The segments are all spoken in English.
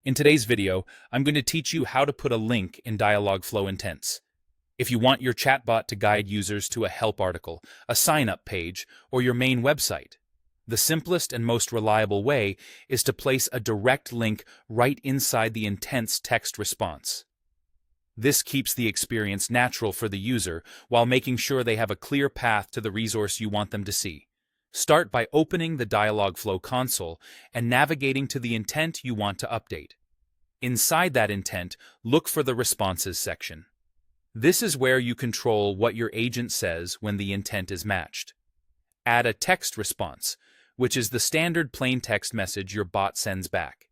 In today's video, I'm going to teach you how to put a link in Dialogflow intents. If you want your chatbot to guide users to a help article, a sign-up page, or your main website, the simplest and most reliable way is to place a direct link right inside the intents text response. This keeps the experience natural for the user while making sure they have a clear path to the resource you want them to see. Start by opening the Dialogflow console and navigating to the intent you want to update. Inside that intent, look for the Responses section. This is where you control what your agent says when the intent is matched. Add a text response, which is the standard plain text message your bot sends back.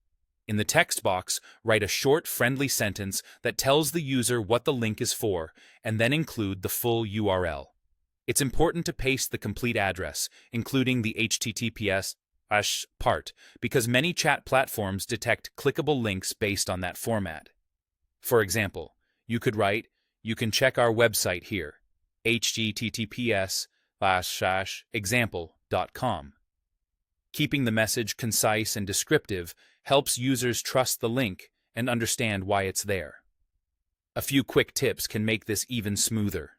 In the text box, write a short, friendly sentence that tells the user what the link is for, and then include the full URL. It's important to paste the complete address, including the HTTPS part, because many chat platforms detect clickable links based on that format. For example, you could write, "You can check our website here, https://example.com. Keeping the message concise and descriptive helps users trust the link and understand why it's there. A few quick tips can make this even smoother.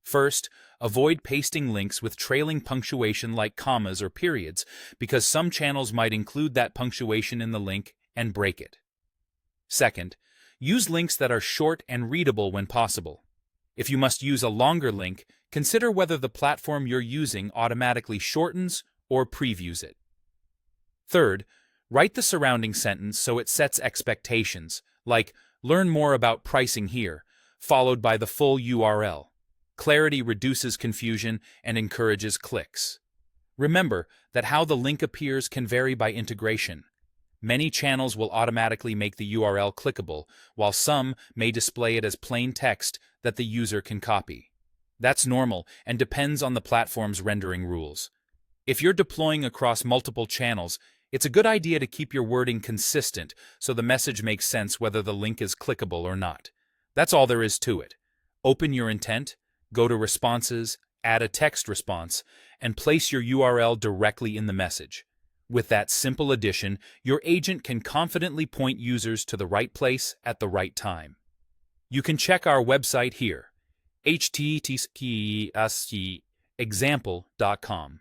First, avoid pasting links with trailing punctuation like commas or periods, because some channels might include that punctuation in the link and break it. Second, use links that are short and readable when possible. If you must use a longer link, consider whether the platform you're using automatically shortens or previews it. Third, write the surrounding sentence so it sets expectations, like "Learn more about pricing here," followed by the full URL. Clarity reduces confusion and encourages clicks. Remember that how the link appears can vary by integration. Many channels will automatically make the URL clickable, while some may display it as plain text that the user can copy. That's normal and depends on the platform's rendering rules. If you're deploying across multiple channels, it's a good idea to keep your wording consistent so the message makes sense whether the link is clickable or not. That's all there is to it. Open your intent, go to Responses, add a text response, and place your URL directly in the message. With that simple addition, your agent can confidently point users to the right place at the right time. You can check our website here, https://example.com.